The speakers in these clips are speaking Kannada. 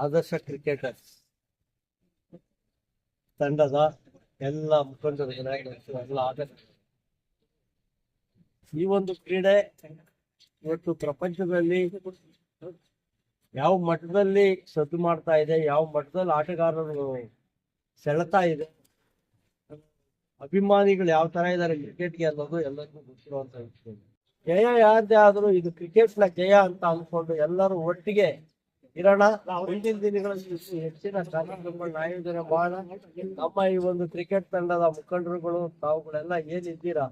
ಆದರ್ಶ ಕ್ರಿಕೆಟರ್ ತಂಡದ ಎಲ್ಲ ಮುಖಂಡರು ಎಲ್ಲ ಆದರ್ಶ. ಈ ಒಂದು ಕ್ರೀಡೆ ಇವತ್ತು ಪ್ರಪಂಚದಲ್ಲಿ ಯಾವ ಮಟ್ಟದಲ್ಲಿ ಸದ್ದು ಮಾಡ್ತಾ ಇದೆ, ಯಾವ ಮಟ್ಟದಲ್ಲಿ ಆಟಗಾರರು ಸೆಳೆತಾ ಇದೆ, ಅಭಿಮಾನಿಗಳು ಯಾವ ತರ ಇದ್ದಾರೆ ಕ್ರಿಕೆಟ್ಗೆ ಅನ್ನೋದು ಎಲ್ಲರಿಗೂ ಗೊತ್ತಿರುವಂತ ವಿಷಯ. ಜಯ ಯಾರದೇ ಆದ್ರೂ ಇದು ಕ್ರಿಕೆಟ್ನ ಜಯ ಅಂತ ಅನ್ಕೊಂಡು ಎಲ್ಲರೂ ಒಟ್ಟಿಗೆ ಇರೋಣ. ಮುಂದಿನ ದಿನಗಳಲ್ಲಿ ಹೆಚ್ಚಿನ ಕಾರ್ಯಕ್ರಮಗಳನ್ನ ಆಯೋಜನೆ ಮಾಡೋಣ. ನಮ್ಮ ಈ ಒಂದು ಕ್ರಿಕೆಟ್ ತಂಡದ ಮುಖಂಡರುಗಳು ತಾವುಗಳೆಲ್ಲ ಏನಿದ್ದೀರಾ,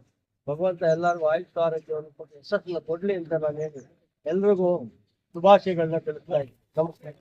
ಭಗವಂತ ಎಲ್ಲರಿಗೂ ಆಯುಷ್ಯ ಆರೋಗ್ಯವನ್ನು ಕೊಟ್ಟು ಯಶಸ್ಸನ್ನು ಕೊಡ್ಲಿ ಅಂತ ನಾನು ಹೇಳಿ ಎಲ್ರಿಗೂ ಶುಭಾಶಯಗಳನ್ನ ತಿಳಿಸ್ತಾ ಇದ್ದೀನಿ. ನಮಸ್ಕಾರ.